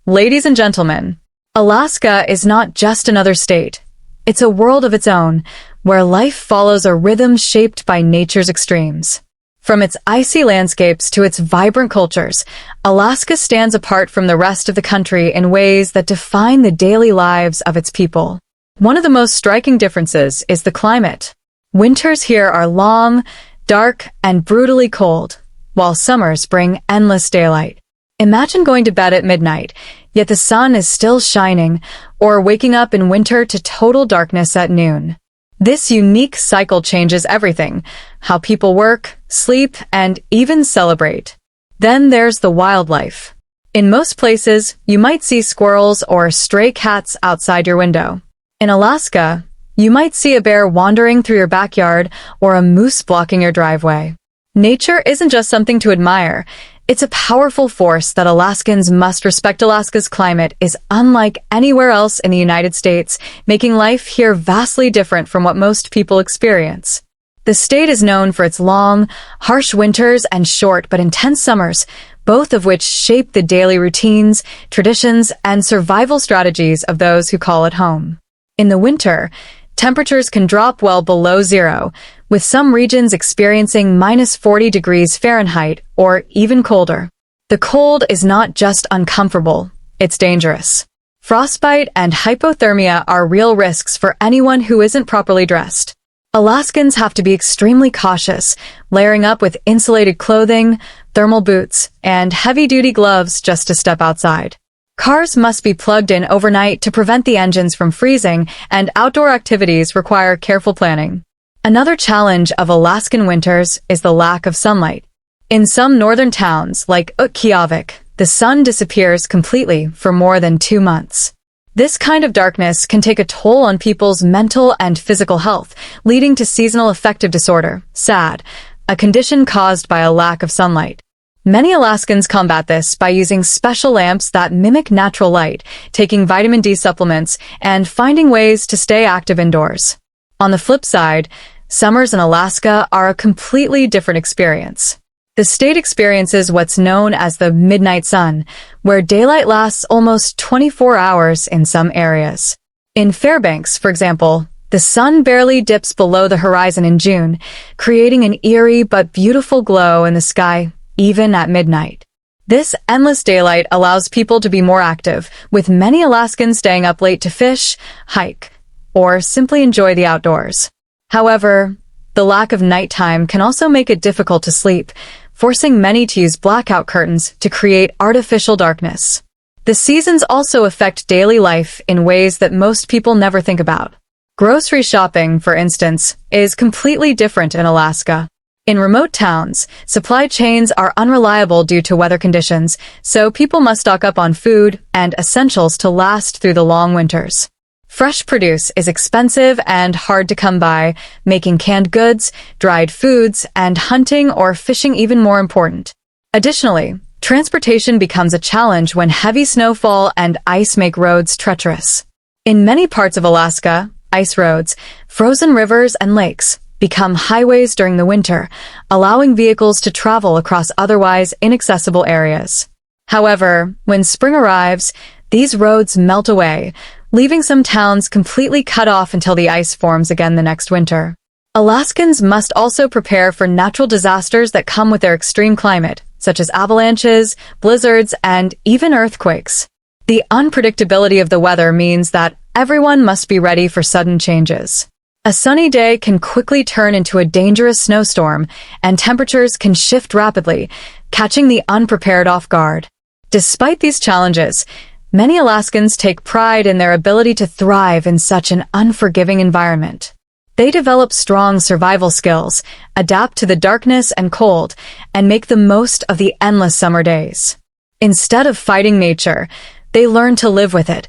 Ladies and gentlemen, Alaska is not just another state. It's a world of its own, where life follows a rhythm shaped by nature's extremes. From its icy landscapes to its vibrant cultures, Alaska stands apart from the rest of the country in ways that define the daily lives of its people. One of the most striking differences is the climate. Winters here are long, dark, and brutally cold, while summers bring endless daylight. Imagine going to bed at midnight, yet the sun is still shining, or waking up in winter to total darkness at noon. This unique cycle changes everything: how people work, sleep, and even celebrate. Then there's the wildlife. In most places, you might see squirrels or stray cats outside your window. In Alaska, you might see a bear wandering through your backyard or a moose blocking your driveway. Nature isn't just something to admire. It's a powerful force that Alaskans must respect. Alaska's climate is unlike anywhere else in the United States, making life here vastly different from what most people experience. The state is known for its long, harsh winters and short but intense summers, both of which shape the daily routines, traditions, and survival strategies of those who call it home. In the winter, temperatures can drop well below zero, with some regions experiencing -40 degrees Fahrenheit or even colder. The cold is not just uncomfortable, it's dangerous. Frostbite and hypothermia are real risks for anyone who isn't properly dressed. Alaskans have to be extremely cautious, layering up with insulated clothing, thermal boots, and heavy-duty gloves just to step outside. Cars must be plugged in overnight to prevent the engines from freezing, and outdoor activities require careful planning. Another challenge of Alaskan winters is the lack of sunlight. In some northern towns, like Utqiagvik, the sun disappears completely for more than 2 months. This kind of darkness can take a toll on people's mental and physical health, leading to seasonal affective disorder, SAD, a condition caused by a lack of sunlight. Many Alaskans combat this by using special lamps that mimic natural light, taking vitamin D supplements, and finding ways to stay active indoors. On the flip side, summers in Alaska are a completely different experience. The state experiences what's known as the midnight sun, where daylight lasts almost 24 hours in some areas. In Fairbanks, for example, the sun barely dips below the horizon in June, creating an eerie but beautiful glow in the sky, even at midnight. This endless daylight allows people to be more active, with many Alaskans staying up late to fish, hike, or simply enjoy the outdoors. However, the lack of nighttime can also make it difficult to sleep, forcing many to use blackout curtains to create artificial darkness. The seasons also affect daily life in ways that most people never think about. Grocery shopping, for instance, is completely different in Alaska. In remote towns, supply chains are unreliable due to weather conditions, so people must stock up on food and essentials to last through the long winters. Fresh produce is expensive and hard to come by, making canned goods, dried foods, and hunting or fishing even more important. Additionally, transportation becomes a challenge when heavy snowfall and ice make roads treacherous. In many parts of Alaska, ice roads, frozen rivers, and lakes become highways during the winter, allowing vehicles to travel across otherwise inaccessible areas. However, when spring arrives, these roads melt away, leaving some towns completely cut off until the ice forms again the next winter. Alaskans must also prepare for natural disasters that come with their extreme climate, such as avalanches, blizzards, and even earthquakes. The unpredictability of the weather means that everyone must be ready for sudden changes. A sunny day can quickly turn into a dangerous snowstorm, and temperatures can shift rapidly, catching the unprepared off guard. Despite these challenges, many Alaskans take pride in their ability to thrive in such an unforgiving environment. They develop strong survival skills, adapt to the darkness and cold, and make the most of the endless summer days. Instead of fighting nature, they learn to live with it,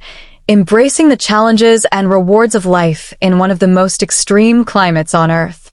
embracing the challenges and rewards of life in one of the most extreme climates on Earth.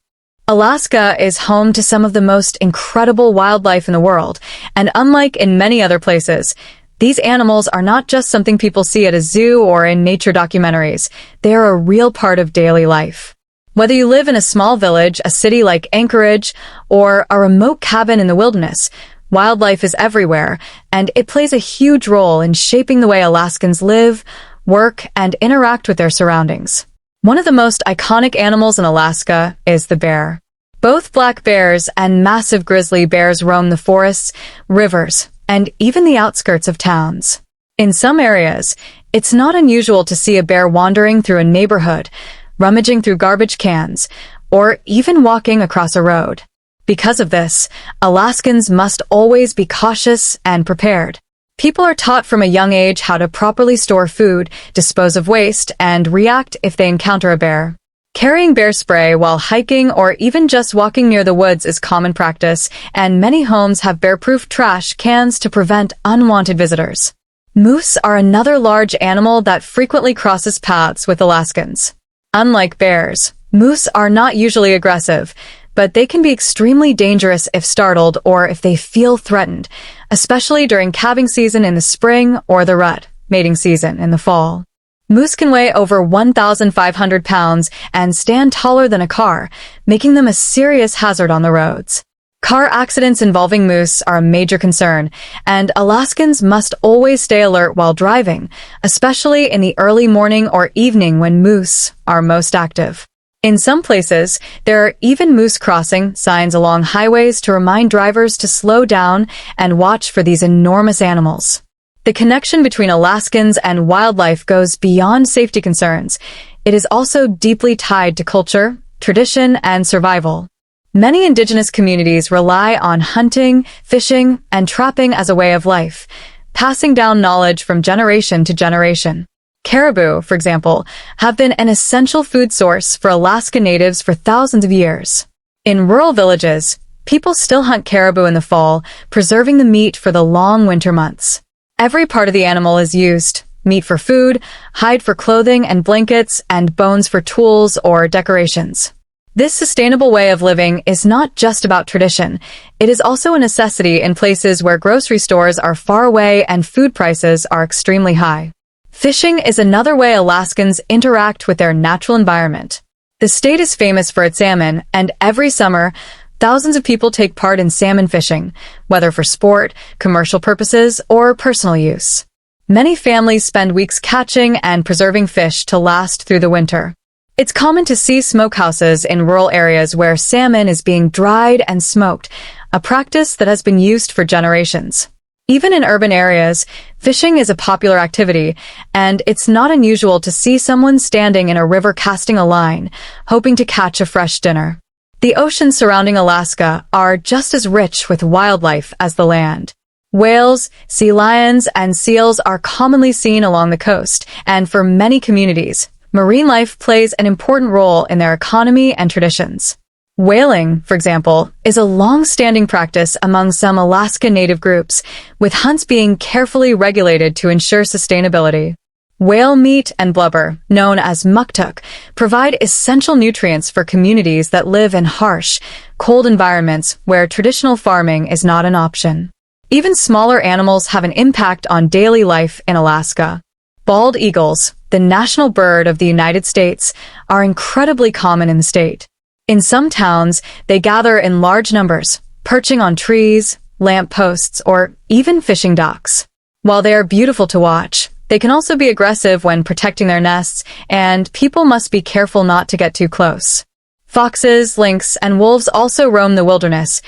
Alaska is home to some of the most incredible wildlife in the world, and unlike in many other places, these animals are not just something people see at a zoo or in nature documentaries. They are a real part of daily life. Whether you live in a small village, a city like Anchorage, or a remote cabin in the wilderness, Wildlife is everywhere, and it plays a huge role in shaping the way Alaskans live, work, and interact with their surroundings. One of the most iconic animals in Alaska is the bear. Both black bears and massive grizzly bears roam the forests, rivers, and even the outskirts of towns. In some areas, it's not unusual to see a bear wandering through a neighborhood, rummaging through garbage cans, or even walking across a road. Because of this, Alaskans must always be cautious and prepared. People are taught from a young age how to properly store food, dispose of waste, and react if they encounter a bear. Carrying bear spray while hiking or even just walking near the woods is common practice, and many homes have bear-proof trash cans to prevent unwanted visitors. Moose are another large animal that frequently crosses paths with Alaskans. Unlike bears, moose are not usually aggressive, but they can be extremely dangerous if startled or if they feel threatened, especially during calving season in the spring or the rut, mating season in the fall. Moose can weigh over 1,500 pounds and stand taller than a car, making them a serious hazard on the roads. Car accidents involving moose are a major concern, and Alaskans must always stay alert while driving, especially in the early morning or evening when moose are most active. In some places, there are even moose crossing signs along highways to remind drivers to slow down and watch for these enormous animals. The connection between Alaskans and wildlife goes beyond safety concerns. It is also deeply tied to culture, tradition, and survival. Many indigenous communities rely on hunting, fishing, and trapping as a way of life, passing down knowledge from generation to generation. Caribou, for example, have been an essential food source for Alaska natives for thousands of years. In rural villages, people still hunt caribou in the fall, preserving the meat for the long winter months. Every part of the animal is used: meat for food, hide for clothing and blankets, and bones for tools or decorations. This sustainable way of living is not just about tradition. It is also a necessity in places where grocery stores are far away and food prices are extremely high. Fishing is another way Alaskans interact with their natural environment. The state is famous for its salmon, and every summer, thousands of people take part in salmon fishing, whether for sport, commercial purposes, or personal use. Many families spend weeks catching and preserving fish to last through the winter. It's common to see smokehouses in rural areas where salmon is being dried and smoked, a practice that has been used for generations. Even in urban areas, fishing is a popular activity, and it's not unusual to see someone standing in a river casting a line, hoping to catch a fresh dinner. The oceans surrounding Alaska are just as rich with wildlife as the land. Whales, sea lions, and seals are commonly seen along the coast, and for many communities, marine life plays an important role in their economy and traditions. Whaling, for example, is a long-standing practice among some Alaska Native groups, with hunts being carefully regulated to ensure sustainability. Whale meat and blubber, known as muktuk, provide essential nutrients for communities that live in harsh, cold environments where traditional farming is not an option. Even smaller animals have an impact on daily life in Alaska. Bald eagles, the national bird of the United States, are incredibly common in the state. In some towns, they gather in large numbers, perching on trees, lamp posts, or even fishing docks. While they are beautiful to watch, they can also be aggressive when protecting their nests, and people must be careful not to get too close. Foxes, lynx, and wolves also roam the wilderness,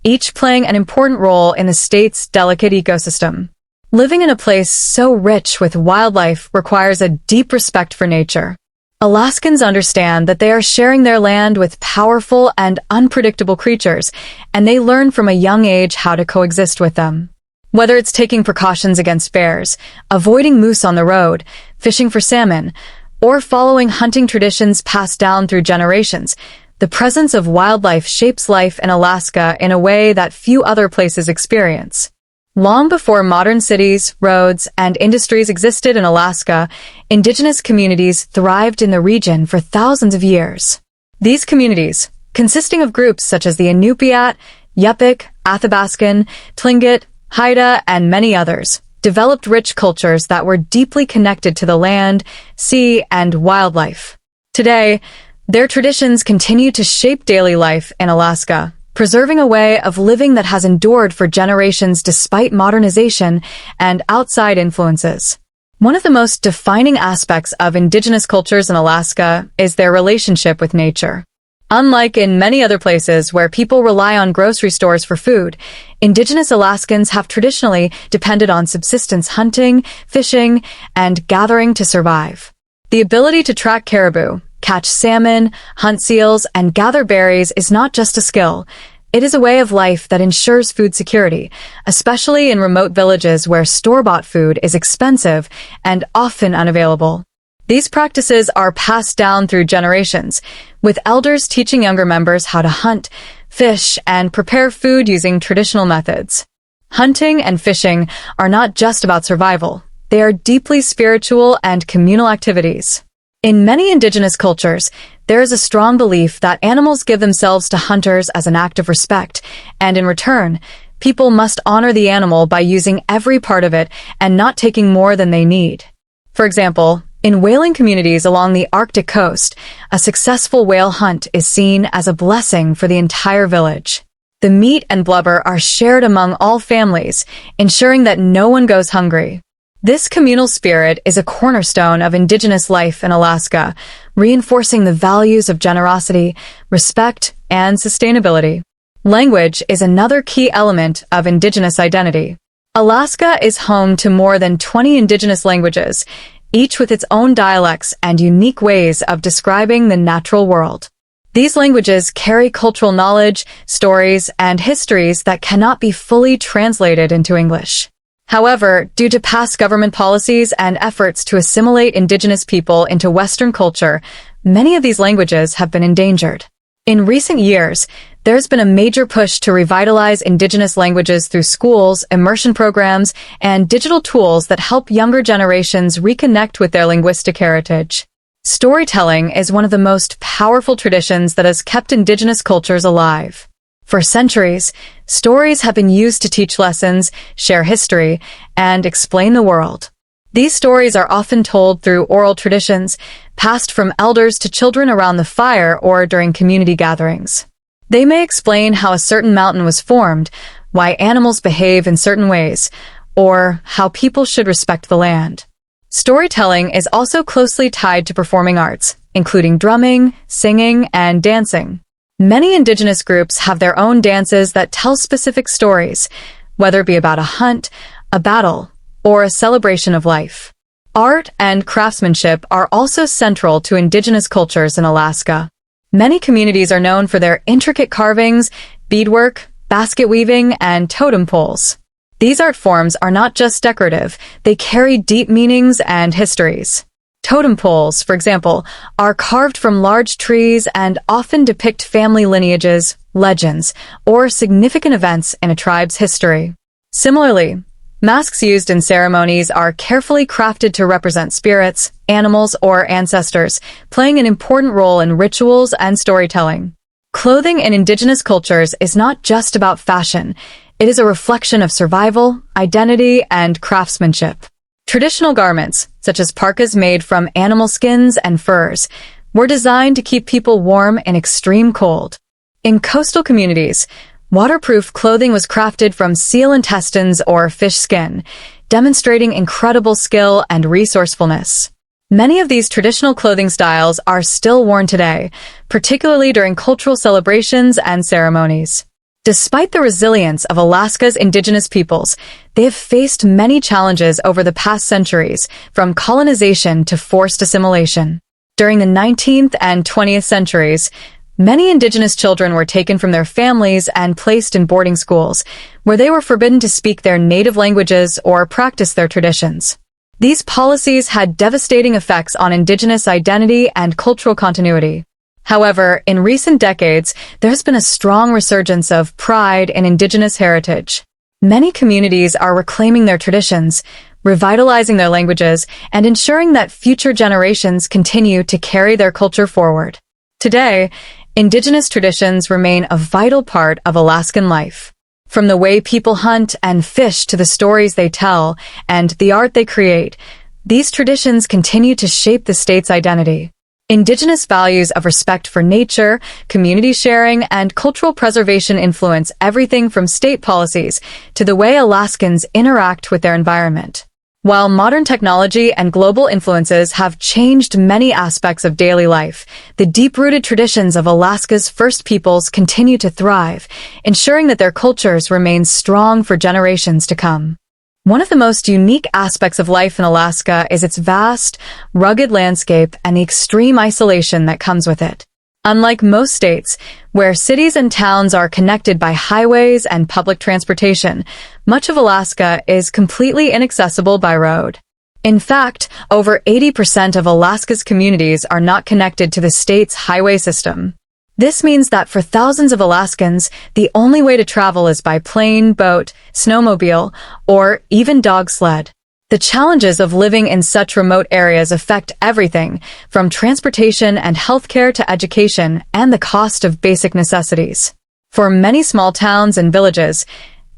each playing an important role in the state's delicate ecosystem. Living in a place so rich with wildlife requires a deep respect for nature. Alaskans understand that they are sharing their land with powerful and unpredictable creatures, and they learn from a young age how to coexist with them. Whether it's taking precautions against bears, avoiding moose on the road, fishing for salmon, or following hunting traditions passed down through generations, the presence of wildlife shapes life in Alaska in a way that few other places experience. Long before modern cities, roads, and industries existed in Alaska, indigenous communities thrived in the region for thousands of years. These communities, consisting of groups such as the Inupiat, Yupik, Athabaskan, Tlingit, Haida, and many others, developed rich cultures that were deeply connected to the land, sea, and wildlife. Today, their traditions continue to shape daily life in Alaska, preserving a way of living that has endured for generations despite modernization and outside influences. One of the most defining aspects of indigenous cultures in Alaska is their relationship with nature. Unlike in many other places where people rely on grocery stores for food, indigenous Alaskans have traditionally depended on subsistence hunting, fishing, and gathering to survive. The ability to track caribou, catch salmon, hunt seals, and gather berries is not just a skill. It is a way of life that ensures food security, especially in remote villages where store-bought food is expensive and often unavailable. These practices are passed down through generations, with elders teaching younger members how to hunt, fish, and prepare food using traditional methods. Hunting and fishing are not just about survival. They are deeply spiritual and communal activities. In many indigenous cultures, there is a strong belief that animals give themselves to hunters as an act of respect, and in return, people must honor the animal by using every part of it and not taking more than they need. For example, in whaling communities along the Arctic coast, a successful whale hunt is seen as a blessing for the entire village. The meat and blubber are shared among all families, ensuring that no one goes hungry. This communal spirit is a cornerstone of indigenous life in Alaska, reinforcing the values of generosity, respect, and sustainability. Language is another key element of indigenous identity. Alaska is home to more than 20 indigenous languages, each with its own dialects and unique ways of describing the natural world. These languages carry cultural knowledge, stories, and histories that cannot be fully translated into English. However, due to past government policies and efforts to assimilate indigenous people into Western culture, many of these languages have been endangered. In recent years, there's been a major push to revitalize indigenous languages through schools, immersion programs, and digital tools that help younger generations reconnect with their linguistic heritage. Storytelling is one of the most powerful traditions that has kept indigenous cultures alive. For centuries, stories have been used to teach lessons, share history, and explain the world. These stories are often told through oral traditions, passed from elders to children around the fire or during community gatherings. They may explain how a certain mountain was formed, why animals behave in certain ways, or how people should respect the land. Storytelling is also closely tied to performing arts, including drumming, singing, and dancing. Many indigenous groups have their own dances that tell specific stories, whether it be about a hunt, a battle, or a celebration of life. Art and craftsmanship are also central to indigenous cultures in Alaska. Many communities are known for their intricate carvings, beadwork, basket weaving, and totem poles. These art forms are not just decorative, they carry deep meanings and histories. Totem poles, for example, are carved from large trees and often depict family lineages, legends, or significant events in a tribe's history. Similarly, masks used in ceremonies are carefully crafted to represent spirits, animals, or ancestors, playing an important role in rituals and storytelling. Clothing in indigenous cultures is not just about fashion. It is a reflection of survival, identity, and craftsmanship. Traditional garments, such as parkas made from animal skins and furs, were designed to keep people warm in extreme cold. In coastal communities, waterproof clothing was crafted from seal intestines or fish skin, demonstrating incredible skill and resourcefulness. Many of these traditional clothing styles are still worn today, particularly during cultural celebrations and ceremonies. Despite the resilience of Alaska's indigenous peoples, they have faced many challenges over the past centuries, from colonization to forced assimilation. During the 19th and 20th centuries, many indigenous children were taken from their families and placed in boarding schools, where they were forbidden to speak their native languages or practice their traditions. These policies had devastating effects on indigenous identity and cultural continuity. However, in recent decades, there has been a strong resurgence of pride in indigenous heritage. Many communities are reclaiming their traditions, revitalizing their languages, and ensuring that future generations continue to carry their culture forward. Today, indigenous traditions remain a vital part of Alaskan life. From the way people hunt and fish to the stories they tell and the art they create, these traditions continue to shape the state's identity. Indigenous values of respect for nature, community sharing, and cultural preservation influence everything from state policies to the way Alaskans interact with their environment. While modern technology and global influences have changed many aspects of daily life, the deep-rooted traditions of Alaska's First Peoples continue to thrive, ensuring that their cultures remain strong for generations to come. One of the most unique aspects of life in Alaska is its vast, rugged landscape and the extreme isolation that comes with it. Unlike most states, where cities and towns are connected by highways and public transportation, much of Alaska is completely inaccessible by road. In fact, over 80% of Alaska's communities are not connected to the state's highway system. This means that for thousands of Alaskans, the only way to travel is by plane, boat, snowmobile, or even dog sled. The challenges of living in such remote areas affect everything, from transportation and healthcare to education and the cost of basic necessities. For many small towns and villages,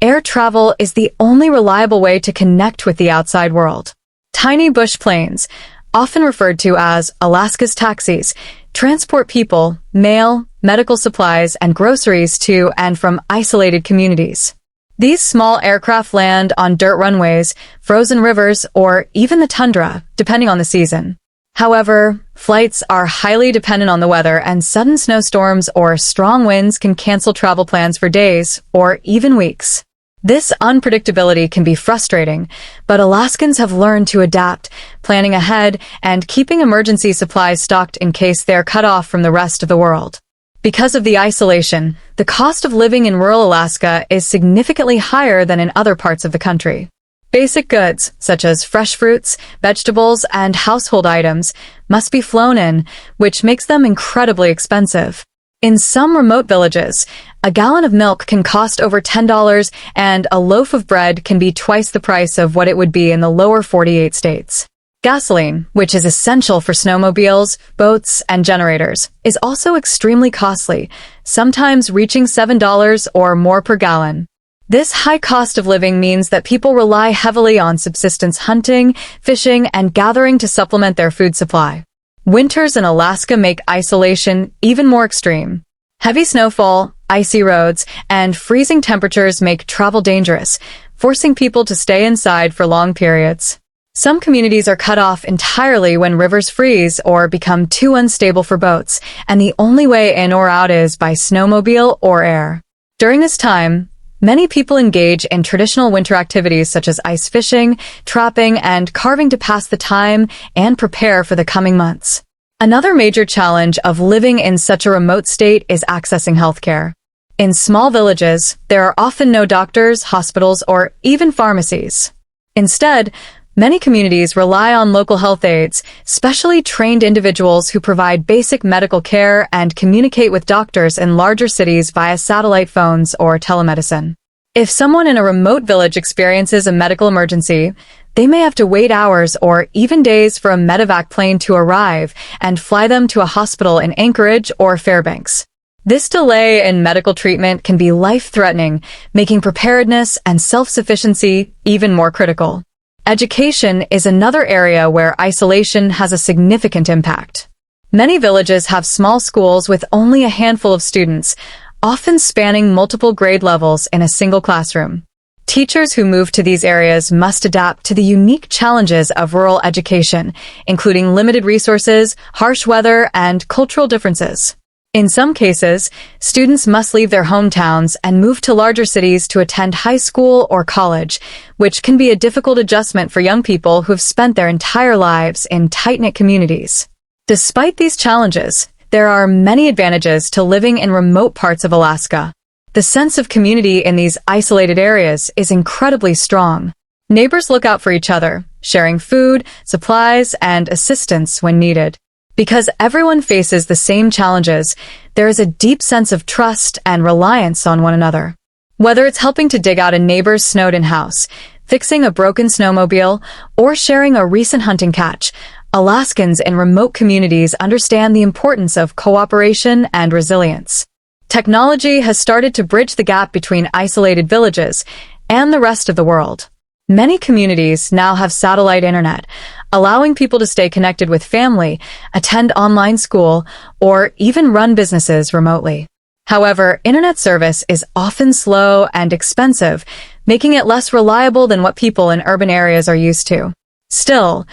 air travel is the only reliable way to connect with the outside world. Tiny bush planes, often referred to as Alaska's taxis, transport people, mail, medical supplies, and groceries to and from isolated communities. These small aircraft land on dirt runways, frozen rivers, or even the tundra, depending on the season. However, flights are highly dependent on the weather, and sudden snowstorms or strong winds can cancel travel plans for days or even weeks. This unpredictability can be frustrating, but Alaskans have learned to adapt, planning ahead and keeping emergency supplies stocked in case they are cut off from the rest of the world. Because of the isolation, the cost of living in rural Alaska is significantly higher than in other parts of the country. Basic goods, such as fresh fruits, vegetables, and household items, must be flown in, which makes them incredibly expensive. In some remote villages, a gallon of milk can cost over $10, and a loaf of bread can be twice the price of what it would be in the lower 48 states. Gasoline, which is essential for snowmobiles, boats, and generators, is also extremely costly, sometimes reaching $7 or more per gallon. This high cost of living means that people rely heavily on subsistence hunting, fishing, and gathering to supplement their food supply. Winters in Alaska make isolation even more extreme. Heavy snowfall, icy roads, and freezing temperatures make travel dangerous, forcing people to stay inside for long periods. Some communities are cut off entirely when rivers freeze or become too unstable for boats, and the only way in or out is by snowmobile or air. During this time, many people engage in traditional winter activities such as ice fishing, trapping, and carving to pass the time and prepare for the coming months. Another major challenge of living in such a remote state is accessing healthcare. In small villages, there are often no doctors, hospitals, or even pharmacies. Instead, many communities rely on local health aides, specially trained individuals who provide basic medical care and communicate with doctors in larger cities via satellite phones or telemedicine. If someone in a remote village experiences a medical emergency, they may have to wait hours or even days for a medevac plane to arrive and fly them to a hospital in Anchorage or Fairbanks. This delay in medical treatment can be life-threatening, making preparedness and self-sufficiency even more critical. Education is another area where isolation has a significant impact. Many villages have small schools with only a handful of students, often spanning multiple grade levels in a single classroom. Teachers who move to these areas must adapt to the unique challenges of rural education, including limited resources, harsh weather, and cultural differences. In some cases, students must leave their hometowns and move to larger cities to attend high school or college, which can be a difficult adjustment for young people who have spent their entire lives in tight-knit communities. Despite these challenges, there are many advantages to living in remote parts of Alaska. The sense of community in these isolated areas is incredibly strong. Neighbors look out for each other, sharing food, supplies, and assistance when needed. Because everyone faces the same challenges, there is a deep sense of trust and reliance on one another. Whether it's helping to dig out a neighbor's snowed-in house, fixing a broken snowmobile, or sharing a recent hunting catch, Alaskans in remote communities understand the importance of cooperation and resilience. Technology has started to bridge the gap between isolated villages and the rest of the world. Many communities now have satellite internet, allowing people to stay connected with family, attend online school, or even run businesses remotely. However, internet service is often slow and expensive, making it less reliable than what people in urban areas are used to. Still,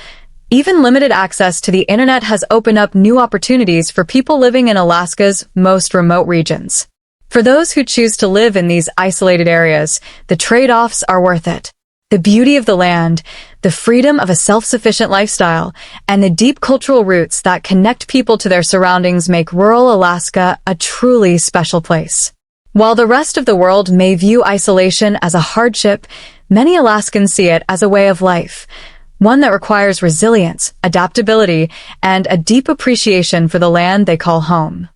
even limited access to the internet has opened up new opportunities for people living in Alaska's most remote regions. For those who choose to live in these isolated areas, the trade-offs are worth it. The beauty of the land, the freedom of a self-sufficient lifestyle, and the deep cultural roots that connect people to their surroundings make rural Alaska a truly special place. While the rest of the world may view isolation as a hardship, many Alaskans see it as a way of life, one that requires resilience, adaptability, and a deep appreciation for the land they call home.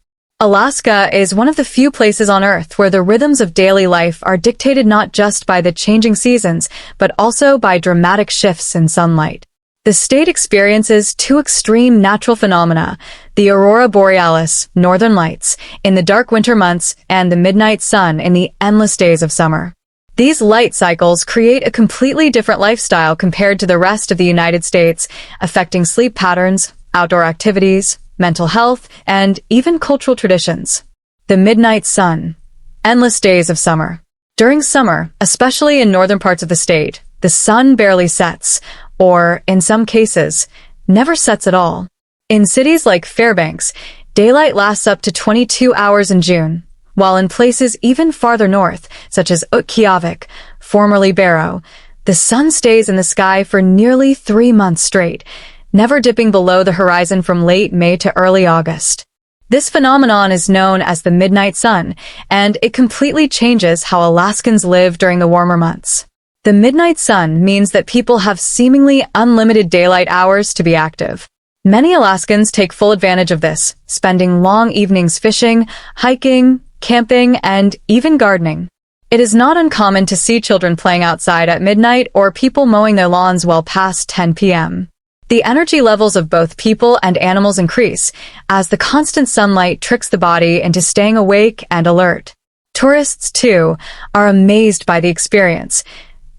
Alaska is one of the few places on Earth where the rhythms of daily life are dictated not just by the changing seasons, but also by dramatic shifts in sunlight. The state experiences two extreme natural phenomena, the aurora borealis, northern lights, in the dark winter months, and the midnight sun in the endless days of summer. These light cycles create a completely different lifestyle compared to the rest of the United States, affecting sleep patterns, outdoor activities, mental health, and even cultural traditions. The midnight sun. Endless days of summer. During summer, especially in northern parts of the state, the sun barely sets, or, in some cases, never sets at all. In cities like Fairbanks, daylight lasts up to 22 hours in June, while in places even farther north, such as Utqiagvik, formerly Barrow, the sun stays in the sky for nearly 3 months straight, never dipping below the horizon from late May to early August. This phenomenon is known as the midnight sun, and it completely changes how Alaskans live during the warmer months. The midnight sun means that people have seemingly unlimited daylight hours to be active. Many Alaskans take full advantage of this, spending long evenings fishing, hiking, camping, and even gardening. It is not uncommon to see children playing outside at midnight or people mowing their lawns well past 10 p.m. The energy levels of both people and animals increase, as the constant sunlight tricks the body into staying awake and alert. Tourists, too, are amazed by the experience.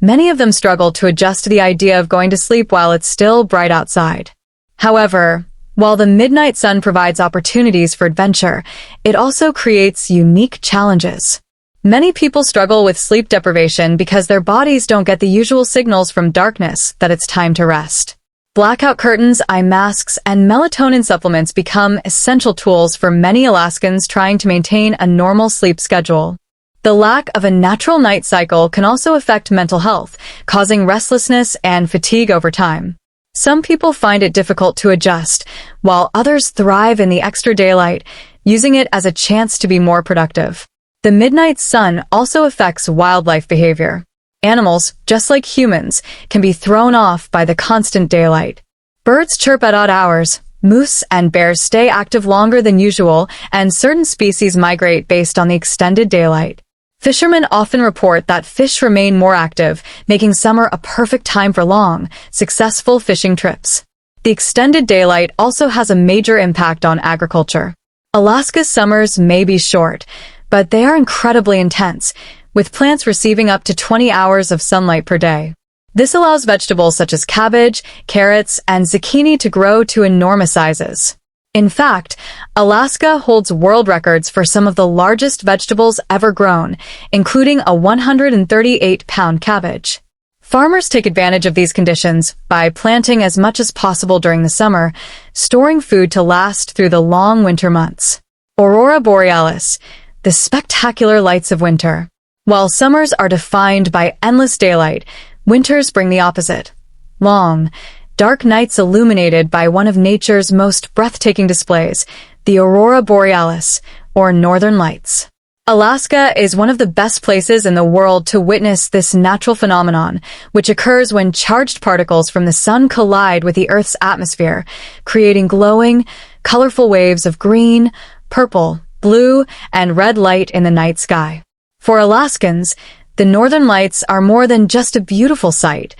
Many of them struggle to adjust to the idea of going to sleep while it's still bright outside. However, while the midnight sun provides opportunities for adventure, it also creates unique challenges. Many people struggle with sleep deprivation because their bodies don't get the usual signals from darkness that it's time to rest. Blackout curtains, eye masks, and melatonin supplements become essential tools for many Alaskans trying to maintain a normal sleep schedule. The lack of a natural night cycle can also affect mental health, causing restlessness and fatigue over time. Some people find it difficult to adjust, while others thrive in the extra daylight, using it as a chance to be more productive. The midnight sun also affects wildlife behavior. Animals, just like humans, can be thrown off by the constant daylight. Birds chirp at odd hours, moose and bears stay active longer than usual, and certain species migrate based on the extended daylight. Fishermen often report that fish remain more active, making summer a perfect time for long, successful fishing trips. The extended daylight also has a major impact on agriculture. Alaska's summers may be short, but they are incredibly intense, with plants receiving up to 20 hours of sunlight per day. This allows vegetables such as cabbage, carrots, and zucchini to grow to enormous sizes. In fact, Alaska holds world records for some of the largest vegetables ever grown, including a 138-pound cabbage. Farmers take advantage of these conditions by planting as much as possible during the summer, storing food to last through the long winter months. Aurora borealis, the spectacular lights of winter. While summers are defined by endless daylight, winters bring the opposite. Long, dark nights illuminated by one of nature's most breathtaking displays, the aurora borealis, or northern lights. Alaska is one of the best places in the world to witness this natural phenomenon, which occurs when charged particles from the sun collide with the Earth's atmosphere, creating glowing, colorful waves of green, purple, blue, and red light in the night sky. For Alaskans, the northern lights are more than just a beautiful sight.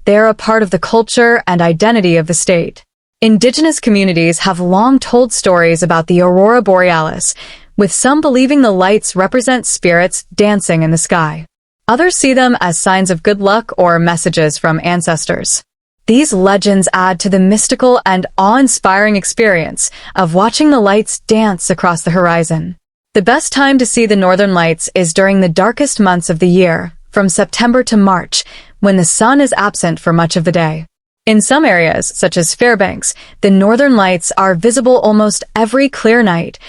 They are a part of the culture and identity of the state. Indigenous communities have long told stories about the aurora borealis, with some believing the lights represent spirits dancing in the sky. Others see them as signs of good luck or messages from ancestors. These legends add to the mystical and awe-inspiring experience of watching the lights dance across the horizon. The best time to see the northern lights is during the darkest months of the year, from September to March, when the sun is absent for much of the day. In some areas, such as Fairbanks, the northern lights are visible almost every clear night,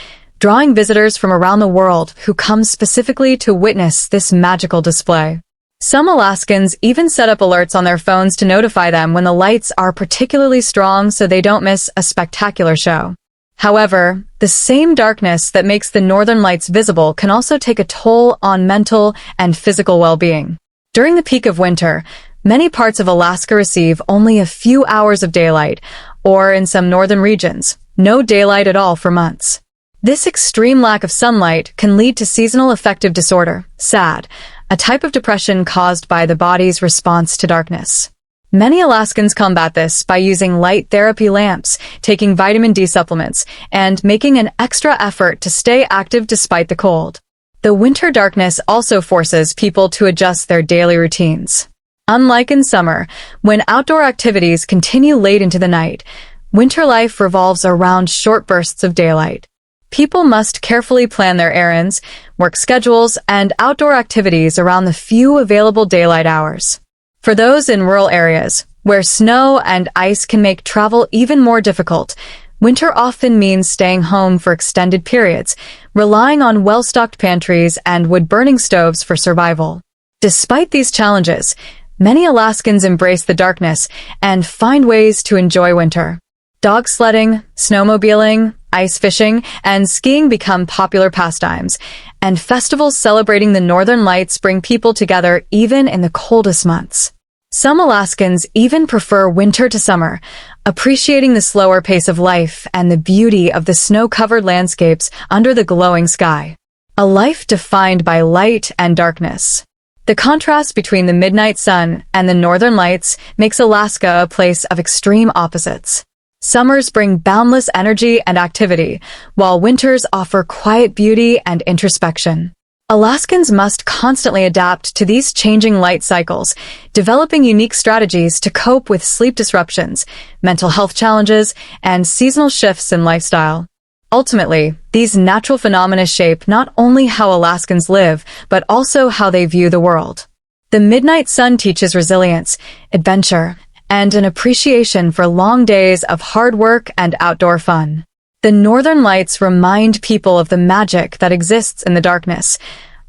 drawing visitors from around the world who come specifically to witness this magical display. Some Alaskans even set up alerts on their phones to notify them when the lights are particularly strong so they don't miss a spectacular show. However, the same darkness that makes the northern lights visible can also take a toll on mental and physical well-being. During the peak of winter, many parts of Alaska receive only a few hours of daylight, or in some northern regions, no daylight at all for months. This extreme lack of sunlight can lead to seasonal affective disorder, SAD, a type of depression caused by the body's response to darkness. Many Alaskans combat this by using light therapy lamps, taking vitamin D supplements, and making an extra effort to stay active despite the cold. The winter darkness also forces people to adjust their daily routines. Unlike in summer, when outdoor activities continue late into the night, winter life revolves around short bursts of daylight. People must carefully plan their errands, work schedules, and outdoor activities around the few available daylight hours. For those in rural areas, where snow and ice can make travel even more difficult, winter often means staying home for extended periods, relying on well-stocked pantries and wood-burning stoves for survival. Despite these challenges, many Alaskans embrace the darkness and find ways to enjoy winter. Dog sledding, snowmobiling, ice fishing, and skiing become popular pastimes, and festivals celebrating the northern lights bring people together even in the coldest months. Some Alaskans even prefer winter to summer, appreciating the slower pace of life and the beauty of the snow-covered landscapes under the glowing sky. A life defined by light and darkness. The contrast between the midnight sun and the northern lights makes Alaska a place of extreme opposites. Summers bring boundless energy and activity, while winters offer quiet beauty and introspection. Alaskans must constantly adapt to these changing light cycles, developing unique strategies to cope with sleep disruptions, mental health challenges, and seasonal shifts in lifestyle. Ultimately, these natural phenomena shape not only how Alaskans live, but also how they view the world. The midnight sun teaches resilience, adventure, and an appreciation for long days of hard work and outdoor fun. The northern lights remind people of the magic that exists in the darkness,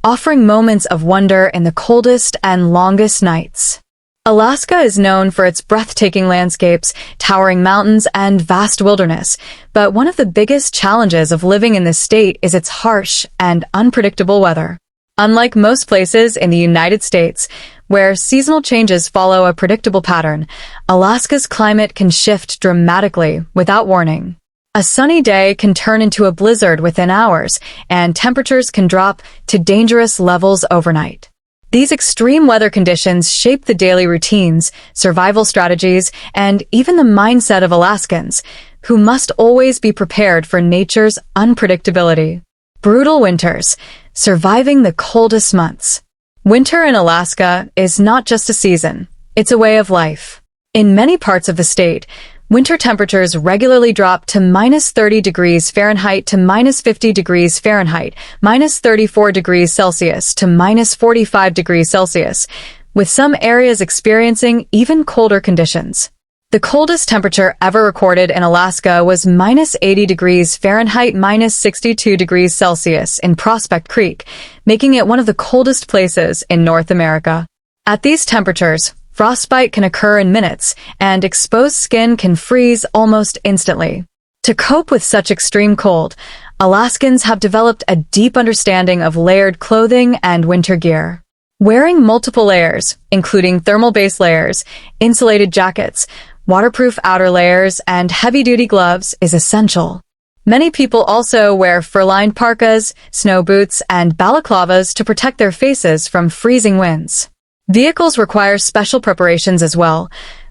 offering moments of wonder in the coldest and longest nights. Alaska is known for its breathtaking landscapes, towering mountains, and vast wilderness, but one of the biggest challenges of living in this state is its harsh and unpredictable weather. Unlike most places in the United States, where seasonal changes follow a predictable pattern, Alaska's climate can shift dramatically without warning. A sunny day can turn into a blizzard within hours, and temperatures can drop to dangerous levels overnight. These extreme weather conditions shape the daily routines, survival strategies, and even the mindset of Alaskans, who must always be prepared for nature's unpredictability. Brutal winters, surviving the coldest months. Winter in Alaska is not just a season, it's a way of life. In many parts of the state, winter temperatures regularly drop to -30°F to -50°F, -34°C to -45°C, with some areas experiencing even colder conditions. The coldest temperature ever recorded in Alaska was -80°F, -62°C in Prospect Creek, making it one of the coldest places in North America. At these temperatures, frostbite can occur in minutes, and exposed skin can freeze almost instantly. To cope with such extreme cold, Alaskans have developed a deep understanding of layered clothing and winter gear. Wearing multiple layers, including thermal base layers, insulated jackets, waterproof outer layers, and heavy-duty gloves is essential. Many people also wear fur-lined parkas, snow boots, and balaclavas to protect their faces from freezing winds. Vehicles require special preparations as well.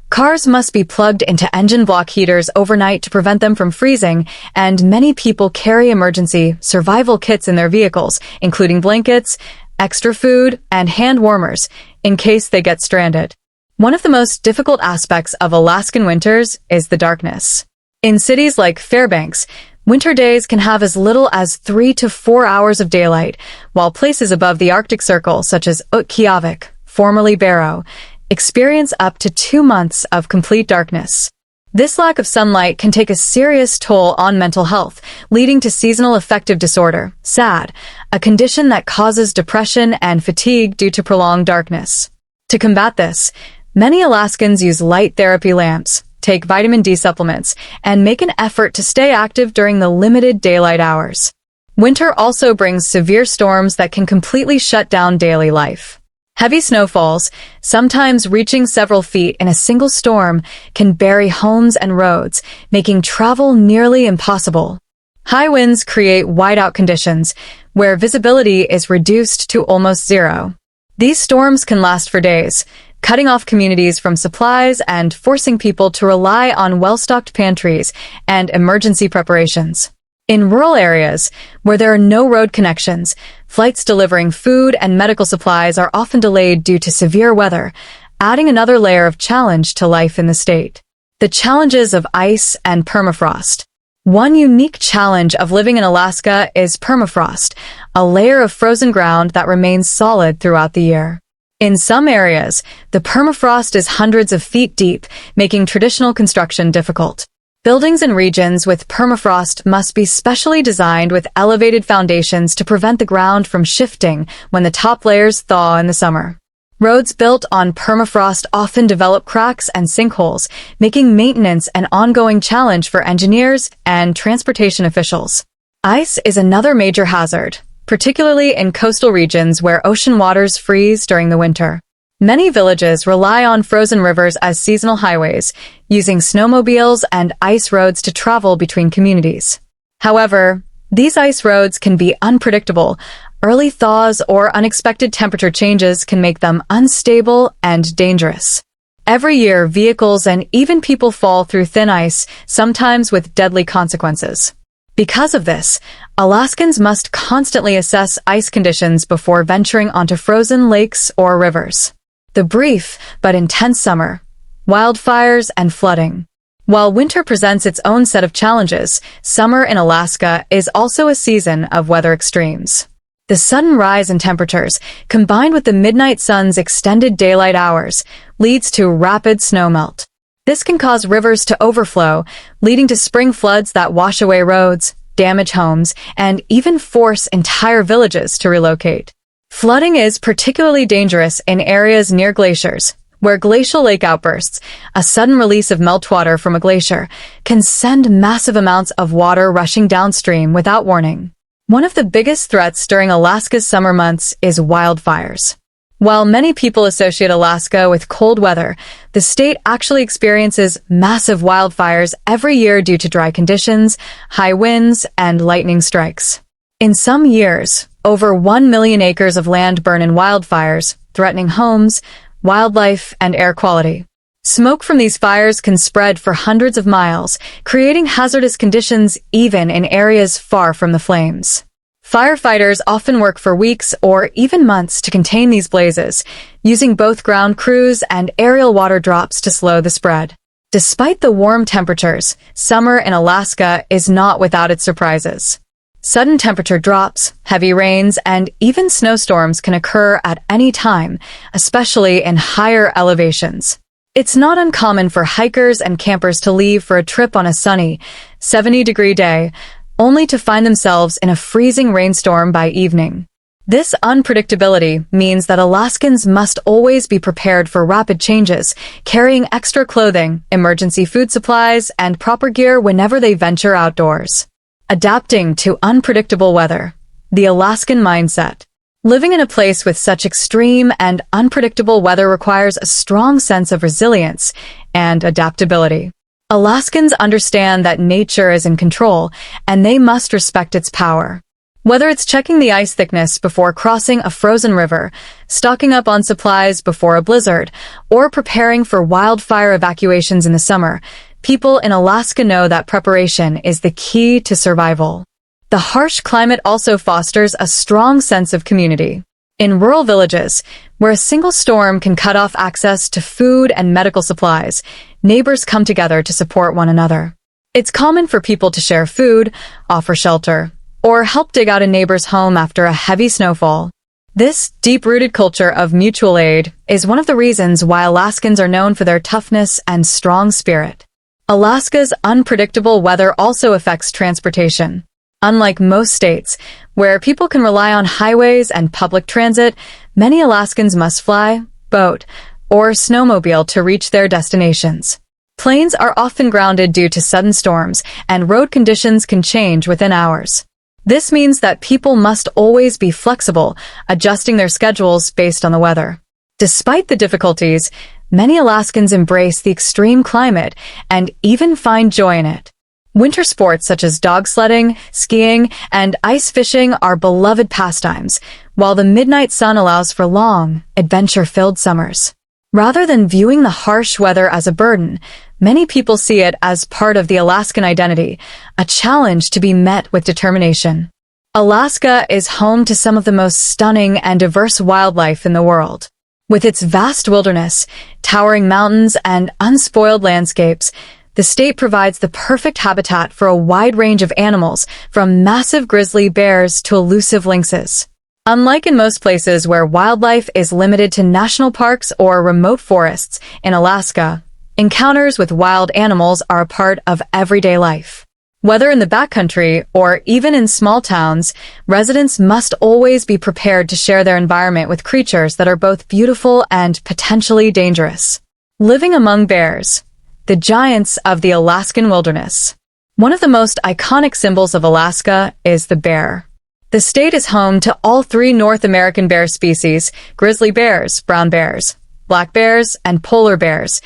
Cars must be plugged into engine block heaters overnight to prevent them from freezing, and many people carry emergency survival kits in their vehicles, including blankets, extra food, and hand warmers in case they get stranded. One of the most difficult aspects of Alaskan winters is the darkness. In cities like Fairbanks, winter days can have as little as 3 to 4 hours of daylight, while places above the Arctic Circle, such as Utqiagvik, formerly Barrow, experience up to 2 months of complete darkness. This lack of sunlight can take a serious toll on mental health, leading to seasonal affective disorder, SAD, a condition that causes depression and fatigue due to prolonged darkness. To combat this, many Alaskans use light therapy lamps, take vitamin D supplements, and make an effort to stay active during the limited daylight hours. Winter also brings severe storms that can completely shut down daily life. Heavy snowfalls, sometimes reaching several feet in a single storm, can bury homes and roads, making travel nearly impossible. High winds create whiteout conditions, where visibility is reduced to almost zero. These storms can last for days, cutting off communities from supplies and forcing people to rely on well-stocked pantries and emergency preparations. In rural areas, where there are no road connections, flights delivering food and medical supplies are often delayed due to severe weather, adding another layer of challenge to life in the state. The challenges of ice and permafrost. One unique challenge of living in Alaska is permafrost, a layer of frozen ground that remains solid throughout the year. In some areas, the permafrost is hundreds of feet deep, making traditional construction difficult. Buildings in regions with permafrost must be specially designed with elevated foundations to prevent the ground from shifting when the top layers thaw in the summer. Roads built on permafrost often develop cracks and sinkholes, making maintenance an ongoing challenge for engineers and transportation officials. Ice is another major hazard, particularly in coastal regions where ocean waters freeze during the winter. Many villages rely on frozen rivers as seasonal highways, using snowmobiles and ice roads to travel between communities. However, these ice roads can be unpredictable. Early thaws or unexpected temperature changes can make them unstable and dangerous. Every year, vehicles and even people fall through thin ice, sometimes with deadly consequences. Because of this, Alaskans must constantly assess ice conditions before venturing onto frozen lakes or rivers. The brief but intense summer, wildfires, and flooding. While winter presents its own set of challenges, summer in Alaska is also a season of weather extremes. The sudden rise in temperatures, combined with the midnight sun's extended daylight hours, leads to rapid snowmelt. This can cause rivers to overflow, leading to spring floods that wash away roads, damage homes, and even force entire villages to relocate. Flooding is particularly dangerous in areas near glaciers, where glacial lake outbursts, a sudden release of meltwater from a glacier, can send massive amounts of water rushing downstream without warning. One of the biggest threats during Alaska's summer months is wildfires. While many people associate Alaska with cold weather, the state actually experiences massive wildfires every year due to dry conditions, high winds, and lightning strikes. In some years, over 1 million acres of land burn in wildfires, threatening homes, wildlife, and air quality. Smoke from these fires can spread for hundreds of miles, creating hazardous conditions even in areas far from the flames. Firefighters often work for weeks or even months to contain these blazes, using both ground crews and aerial water drops to slow the spread. Despite the warm temperatures, summer in Alaska is not without its surprises. Sudden temperature drops, heavy rains, and even snowstorms can occur at any time, especially in higher elevations. It's not uncommon for hikers and campers to leave for a trip on a sunny, 70-degree day, only to find themselves in a freezing rainstorm by evening. This unpredictability means that Alaskans must always be prepared for rapid changes, carrying extra clothing, emergency food supplies, and proper gear whenever they venture outdoors. Adapting to unpredictable weather. The Alaskan mindset. Living in a place with such extreme and unpredictable weather requires a strong sense of resilience and adaptability. Alaskans understand that nature is in control, and they must respect its power. Whether it's checking the ice thickness before crossing a frozen river, stocking up on supplies before a blizzard, or preparing for wildfire evacuations in the summer, people in Alaska know that preparation is the key to survival. The harsh climate also fosters a strong sense of community. In rural villages, where a single storm can cut off access to food and medical supplies, neighbors come together to support one another. It's common for people to share food, offer shelter, or help dig out a neighbor's home after a heavy snowfall. This deep-rooted culture of mutual aid is one of the reasons why Alaskans are known for their toughness and strong spirit. Alaska's unpredictable weather also affects transportation. Unlike most states, where people can rely on highways and public transit, many Alaskans must fly, boat, or snowmobile to reach their destinations. Planes are often grounded due to sudden storms, and road conditions can change within hours. This means that people must always be flexible, adjusting their schedules based on the weather. Despite the difficulties, many Alaskans embrace the extreme climate and even find joy in it. Winter sports such as dog sledding, skiing, and ice fishing are beloved pastimes, while the midnight sun allows for long, adventure-filled summers. Rather than viewing the harsh weather as a burden, many people see it as part of the Alaskan identity, a challenge to be met with determination. Alaska is home to some of the most stunning and diverse wildlife in the world. With its vast wilderness, towering mountains, and unspoiled landscapes, the state provides the perfect habitat for a wide range of animals, from massive grizzly bears to elusive lynxes. Unlike in most places where wildlife is limited to national parks or remote forests, in Alaska, encounters with wild animals are a part of everyday life. Whether in the backcountry or even in small towns, residents must always be prepared to share their environment with creatures that are both beautiful and potentially dangerous. Living among bears, the giants of the Alaskan wilderness. One of the most iconic symbols of Alaska is the bear. The state is home to all three North American bear species: grizzly bears, brown bears, black bears, and polar bears,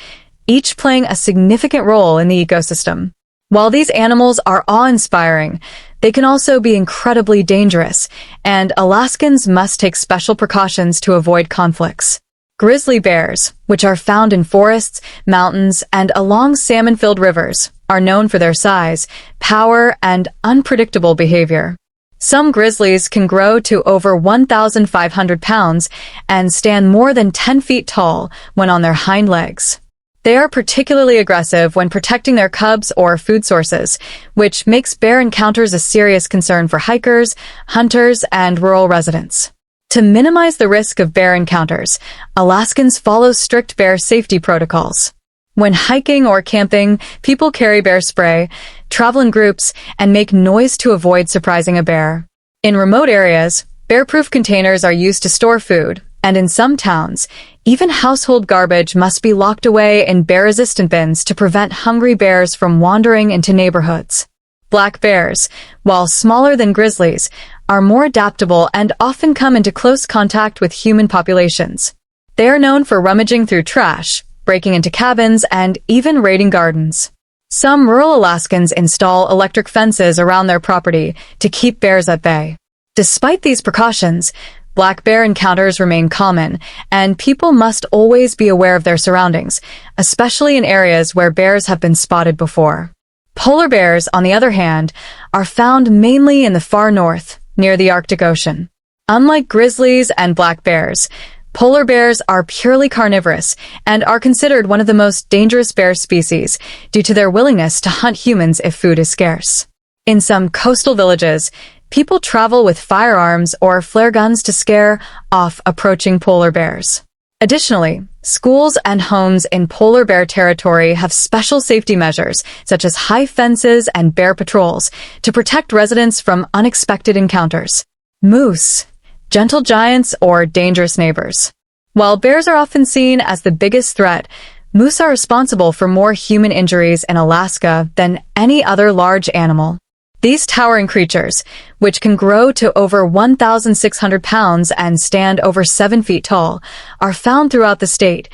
each playing a significant role in the ecosystem. While these animals are awe-inspiring, they can also be incredibly dangerous, and Alaskans must take special precautions to avoid conflicts. Grizzly bears, which are found in forests, mountains, and along salmon-filled rivers, are known for their size, power, and unpredictable behavior. Some grizzlies can grow to over 1,500 pounds and stand more than 10 feet tall when on their hind legs. They are particularly aggressive when protecting their cubs or food sources, which makes bear encounters a serious concern for hikers, hunters, and rural residents. To minimize the risk of bear encounters, Alaskans follow strict bear safety protocols. When hiking or camping, people carry bear spray, travel in groups, and make noise to avoid surprising a bear. In remote areas, bear-proof containers are used to store food, and in some towns, even household garbage must be locked away in bear-resistant bins to prevent hungry bears from wandering into neighborhoods. Black bears, while smaller than grizzlies, are more adaptable and often come into close contact with human populations. They are known for rummaging through trash, breaking into cabins, and even raiding gardens. Some rural Alaskans install electric fences around their property to keep bears at bay. Despite these precautions, black bear encounters remain common, and people must always be aware of their surroundings, especially in areas where bears have been spotted before. Polar bears, on the other hand, are found mainly in the far north, near the Arctic Ocean. Unlike grizzlies and black bears, polar bears are purely carnivorous and are considered one of the most dangerous bear species due to their willingness to hunt humans if food is scarce. In some coastal villages, people travel with firearms or flare guns to scare off approaching polar bears. Additionally, schools and homes in polar bear territory have special safety measures, such as high fences and bear patrols, to protect residents from unexpected encounters. Moose, gentle giants, or dangerous neighbors. While bears are often seen as the biggest threat, moose are responsible for more human injuries in Alaska than any other large animal. These towering creatures, which can grow to over 1,600 pounds and stand over 7 feet tall, are found throughout the state,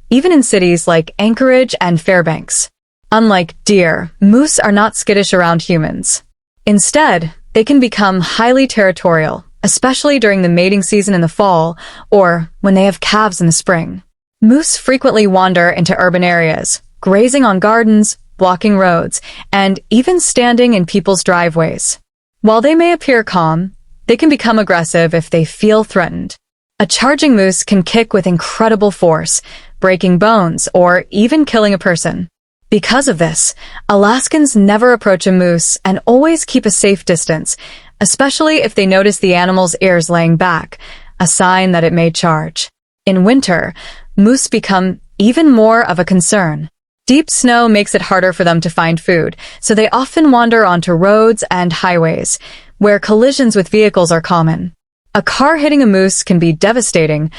even in cities like Anchorage and Fairbanks. Unlike deer, moose are not skittish around humans. Instead, they can become highly territorial, especially during the mating season in the fall or when they have calves in the spring. Moose frequently wander into urban areas, grazing on gardens, blocking roads, and even standing in people's driveways. While they may appear calm, they can become aggressive if they feel threatened. A charging moose can kick with incredible force, breaking bones or even killing a person. Because of this, Alaskans never approach a moose and always keep a safe distance, especially if they notice the animal's ears laying back, a sign that it may charge. In winter, moose become even more of a concern. Deep snow makes it harder for them to find food, so they often wander onto roads and highways, where collisions with vehicles are common. A car hitting a moose can be devastating,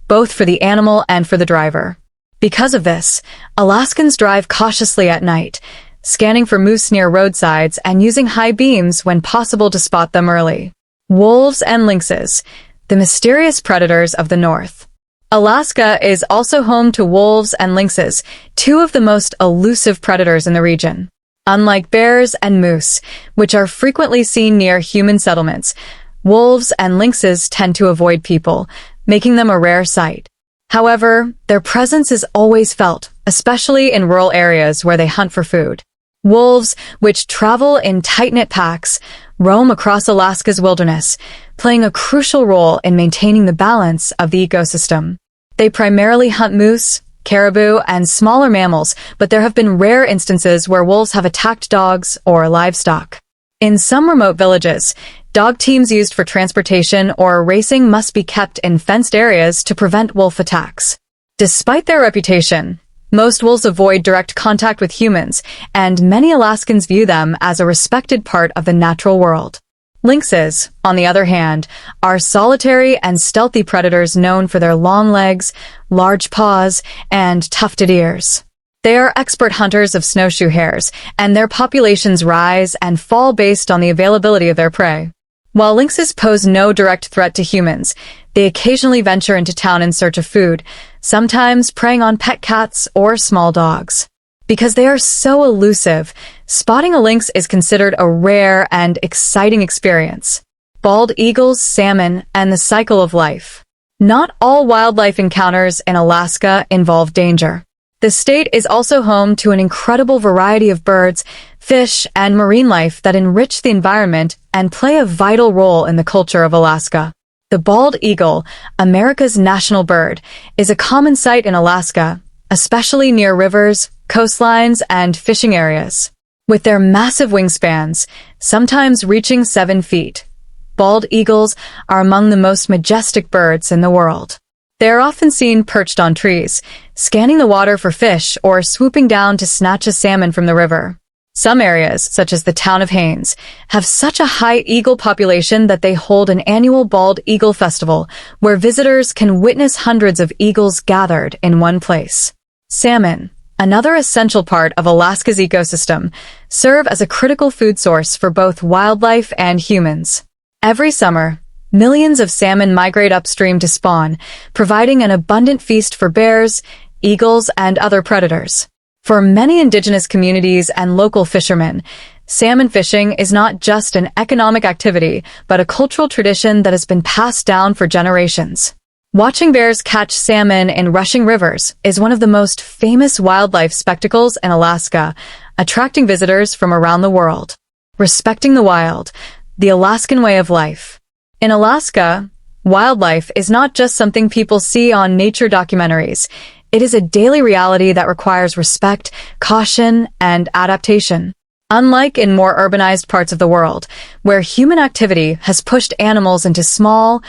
both for the animal and for the driver. Because of this, Alaskans drive cautiously at night, scanning for moose near roadsides and using high beams when possible to spot them early. Wolves and lynxes, the mysterious predators of the north. Alaska is also home to wolves and lynxes, two of the most elusive predators in the region. Unlike bears and moose, which are frequently seen near human settlements, wolves and lynxes tend to avoid people, making them a rare sight. However, their presence is always felt, especially in rural areas where they hunt for food. Wolves, which travel in tight-knit packs, roam across Alaska's wilderness, playing a crucial role in maintaining the balance of the ecosystem. They primarily hunt moose, caribou, and smaller mammals, but there have been rare instances where wolves have attacked dogs or livestock. In some remote villages, dog teams used for transportation or racing must be kept in fenced areas to prevent wolf attacks. Despite their reputation, most wolves avoid direct contact with humans, and many Alaskans view them as a respected part of the natural world. Lynxes, on the other hand, are solitary and stealthy predators known for their long legs, large paws, and tufted ears. They are expert hunters of snowshoe hares, and their populations rise and fall based on the availability of their prey. While lynxes pose no direct threat to humans, they occasionally venture into town in search of food, sometimes preying on pet cats or small dogs. Because they are so elusive, spotting a lynx is considered a rare and exciting experience. Bald eagles, salmon, and the cycle of life. Not all wildlife encounters in Alaska involve danger. The state is also home to an incredible variety of birds, fish, and marine life that enrich the environment and play a vital role in the culture of Alaska. The bald eagle, America's national bird, is a common sight in Alaska, especially near rivers, coastlines, and fishing areas. With their massive wingspans, sometimes reaching 7 feet, bald eagles are among the most majestic birds in the world. They are often seen perched on trees, scanning the water for fish or swooping down to snatch a salmon from the river. Some areas, such as the town of Haines, have such a high eagle population that they hold an annual bald eagle festival where visitors can witness hundreds of eagles gathered in one place. Salmon, another essential part of Alaska's ecosystem, serve as a critical food source for both wildlife and humans. Every summer, millions of salmon migrate upstream to spawn, providing an abundant feast for bears, eagles, and other predators. For many indigenous communities and local fishermen, salmon fishing is not just an economic activity, but a cultural tradition that has been passed down for generations. Watching bears catch salmon in rushing rivers is one of the most famous wildlife spectacles in Alaska, attracting visitors from around the world. Respecting the wild, the Alaskan way of life. In Alaska, wildlife is not just something people see on nature documentaries. It is a daily reality that requires respect, caution, and adaptation. Unlike in more urbanized parts of the world, where human activity has pushed animals into small,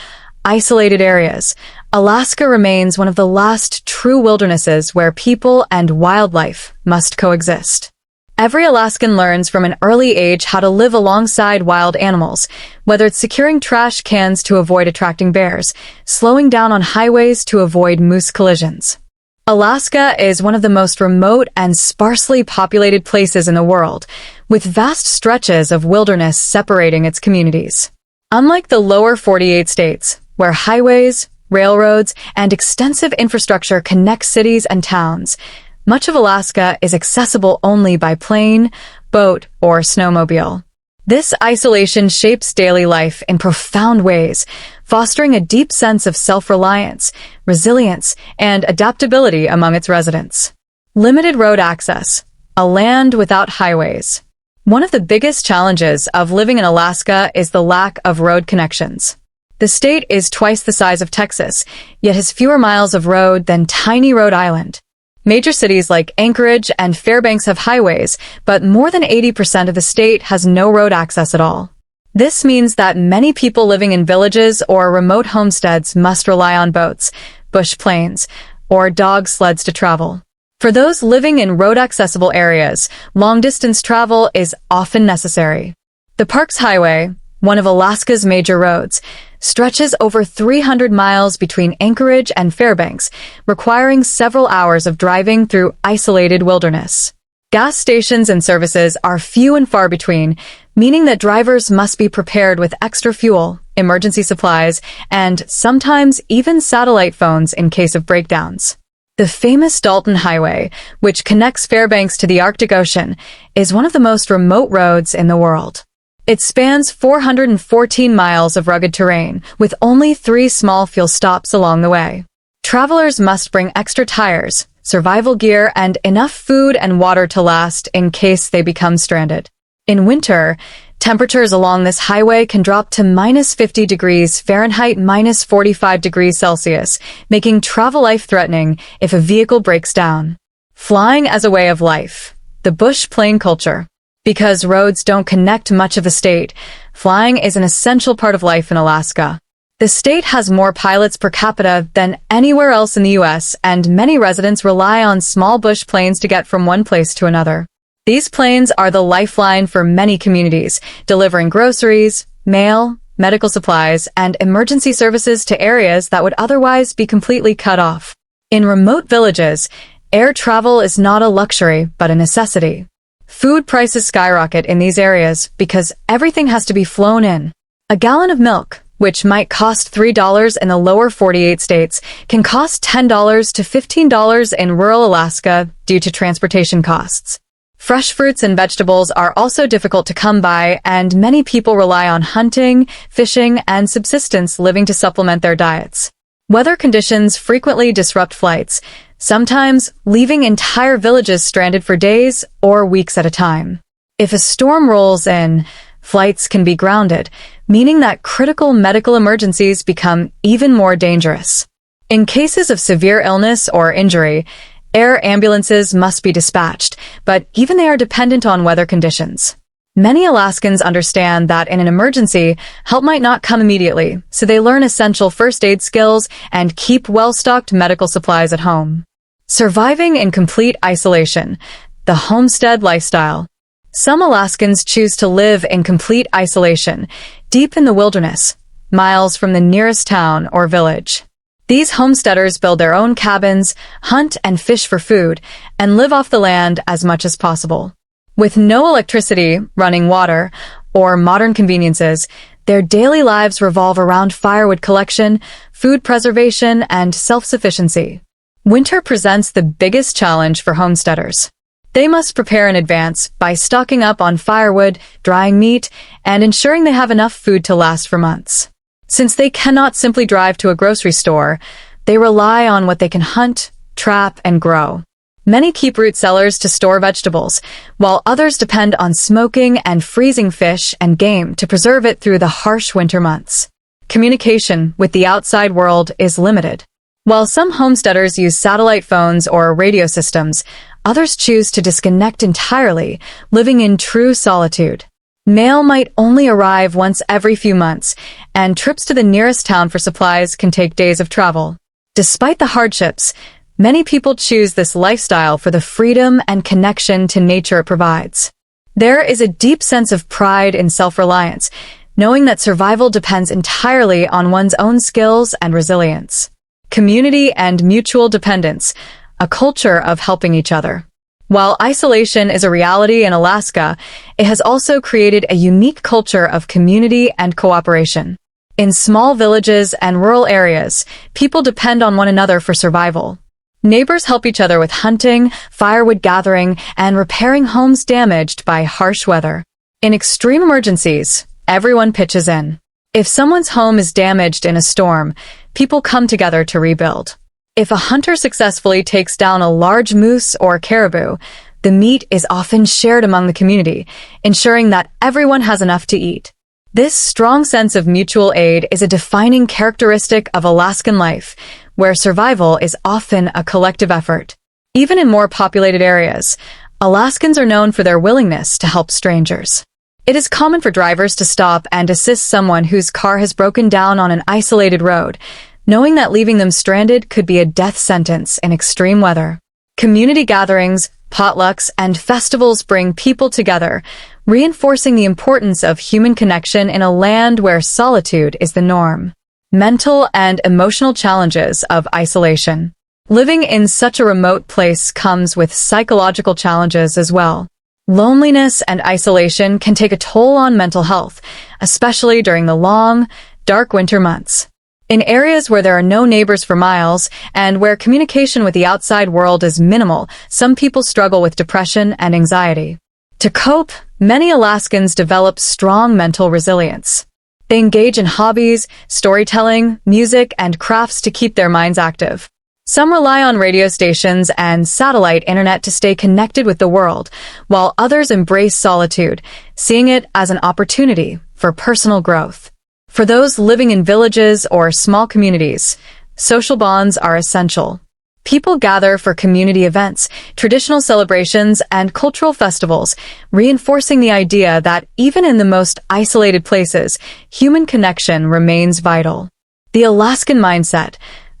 isolated areas, Alaska remains one of the last true wildernesses where people and wildlife must coexist. Every Alaskan learns from an early age how to live alongside wild animals, whether it's securing trash cans to avoid attracting bears, slowing down on highways to avoid moose collisions. Alaska is one of the most remote and sparsely populated places in the world, with vast stretches of wilderness separating its communities. Unlike the lower 48 states, where highways, railroads, and extensive infrastructure connect cities and towns, much of Alaska is accessible only by plane, boat, or snowmobile. This isolation shapes daily life in profound ways, fostering a deep sense of self-reliance, resilience, and adaptability among its residents. Limited road access, a land without highways. One of the biggest challenges of living in Alaska is the lack of road connections. The state is twice the size of Texas, yet has fewer miles of road than tiny Rhode Island. Major cities like Anchorage and Fairbanks have highways, but more than 80% of the state has no road access at all. This means that many people living in villages or remote homesteads must rely on boats, bush planes, or dog sleds to travel. For those living in road-accessible areas, long-distance travel is often necessary. The Parks Highway, one of Alaska's major roads, stretches over 300 miles between Anchorage and Fairbanks, requiring several hours of driving through isolated wilderness. Gas stations and services are few and far between, meaning that drivers must be prepared with extra fuel, emergency supplies, and sometimes even satellite phones in case of breakdowns. The famous Dalton Highway, which connects Fairbanks to the Arctic Ocean, is one of the most remote roads in the world. It spans 414 miles of rugged terrain, with only 3 small fuel stops along the way. Travelers must bring extra tires, survival gear, and enough food and water to last in case they become stranded. In winter, temperatures along this highway can drop to -50 degrees Fahrenheit, -45 degrees Celsius, making travel life-threatening if a vehicle breaks down. Flying as a way of life. The bush plane culture. Because roads don't connect much of the state, flying is an essential part of life in Alaska. The state has more pilots per capita than anywhere else in the U.S., and many residents rely on small bush planes to get from one place to another. These planes are the lifeline for many communities, delivering groceries, mail, medical supplies, and emergency services to areas that would otherwise be completely cut off. In remote villages, air travel is not a luxury, but a necessity. Food prices skyrocket in these areas because everything has to be flown in. A gallon of milk, which might cost $3 in the lower 48 states, can cost $10 to $15 in rural Alaska due to transportation costs. Fresh fruits and vegetables are also difficult to come by, and many people rely on hunting, fishing, and subsistence living to supplement their diets. Weather conditions frequently disrupt flights, sometimes leaving entire villages stranded for days or weeks at a time. If a storm rolls in, flights can be grounded, meaning that critical medical emergencies become even more dangerous. In cases of severe illness or injury, air ambulances must be dispatched, but even they are dependent on weather conditions. Many Alaskans understand that in an emergency, help might not come immediately, so they learn essential first aid skills and keep well-stocked medical supplies at home. Surviving in complete isolation, the homestead lifestyle. Some Alaskans choose to live in complete isolation, deep in the wilderness, miles from the nearest town or village. These homesteaders build their own cabins, hunt and fish for food, and live off the land as much as possible. With no electricity, running water, or modern conveniences, their daily lives revolve around firewood collection, food preservation, and self-sufficiency. Winter presents the biggest challenge for homesteaders. They must prepare in advance by stocking up on firewood, drying meat, and ensuring they have enough food to last for months. Since they cannot simply drive to a grocery store, they rely on what they can hunt, trap, and grow. Many keep root cellars to store vegetables, while others depend on smoking and freezing fish and game to preserve it through the harsh winter months. Communication with the outside world is limited. While some homesteaders use satellite phones or radio systems, others choose to disconnect entirely, living in true solitude. Mail might only arrive once every few months, and trips to the nearest town for supplies can take days of travel. Despite the hardships, many people choose this lifestyle for the freedom and connection to nature it provides. There is a deep sense of pride in self-reliance, knowing that survival depends entirely on one's own skills and resilience. Community and mutual dependence, a culture of helping each other. While isolation is a reality in Alaska, it has also created a unique culture of community and cooperation. In small villages and rural areas, people depend on one another for survival. Neighbors help each other with hunting, firewood gathering, and repairing homes damaged by harsh weather. In extreme emergencies, everyone pitches in. If someone's home is damaged in a storm, people come together to rebuild. If a hunter successfully takes down a large moose or caribou, the meat is often shared among the community, ensuring that everyone has enough to eat. This strong sense of mutual aid is a defining characteristic of Alaskan life, where survival is often a collective effort. Even in more populated areas, Alaskans are known for their willingness to help strangers. It is common for drivers to stop and assist someone whose car has broken down on an isolated road, knowing that leaving them stranded could be a death sentence in extreme weather. Community gatherings, potlucks, and festivals bring people together, reinforcing the importance of human connection in a land where solitude is the norm. Mental and emotional challenges of isolation. Living in such a remote place comes with psychological challenges as well. Loneliness and isolation can take a toll on mental health, especially during the long, dark winter months. In areas where there are no neighbors for miles and where communication with the outside world is minimal, some people struggle with depression and anxiety. To cope, many Alaskans develop strong mental resilience. They engage in hobbies, storytelling, music, and crafts to keep their minds active. Some rely on radio stations and satellite internet to stay connected with the world, while others embrace solitude, seeing it as an opportunity for personal growth. For those living in villages or small communities, social bonds are essential. People gather for community events, traditional celebrations, and cultural festivals, reinforcing the idea that even in the most isolated places, human connection remains vital. The Alaskan mindset,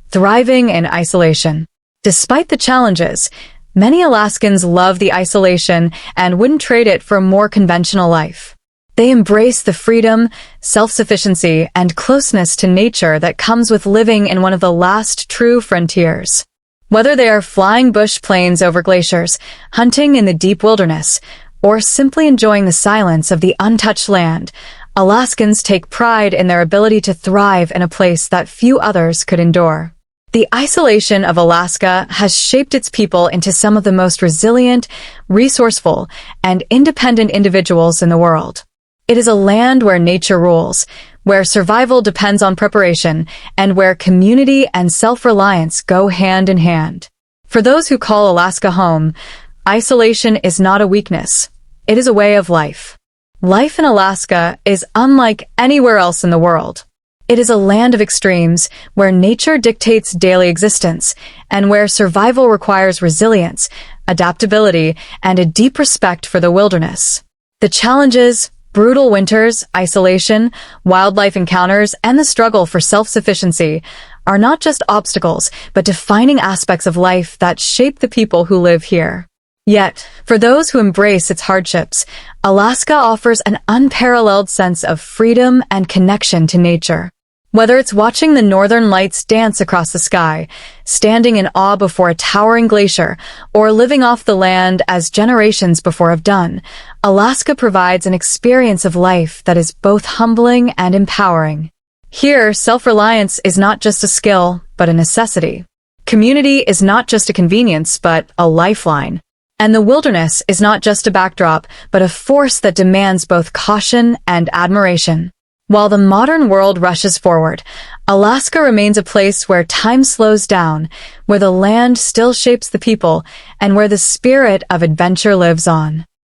thriving in isolation. Despite the challenges, many Alaskans love the isolation and wouldn't trade it for a more conventional life. They embrace the freedom, self-sufficiency, and closeness to nature that comes with living in one of the last true frontiers. Whether they are flying bush planes over glaciers, hunting in the deep wilderness, or simply enjoying the silence of the untouched land, Alaskans take pride in their ability to thrive in a place that few others could endure. The isolation of Alaska has shaped its people into some of the most resilient, resourceful, and independent individuals in the world. It is a land where nature rules, where survival depends on preparation, and where community and self-reliance go hand in hand. For those who call Alaska home, isolation is not a weakness. It is a way of life. Life in Alaska is unlike anywhere else in the world. It is a land of extremes, where nature dictates daily existence, and where survival requires resilience, adaptability, and a deep respect for the wilderness. The challenges, brutal winters, isolation, wildlife encounters, and the struggle for self-sufficiency are not just obstacles, but defining aspects of life that shape the people who live here. Yet, for those who embrace its hardships, Alaska offers an unparalleled sense of freedom and connection to nature. Whether it's watching the northern lights dance across the sky, standing in awe before a towering glacier, or living off the land as generations before have done, Alaska provides an experience of life that is both humbling and empowering. Here, self-reliance is not just a skill, but a necessity. Community is not just a convenience, but a lifeline. And the wilderness is not just a backdrop, but a force that demands both caution and admiration. While the modern world rushes forward, Alaska remains a place where time slows down, where the land still shapes the people, and where the spirit of adventure lives on.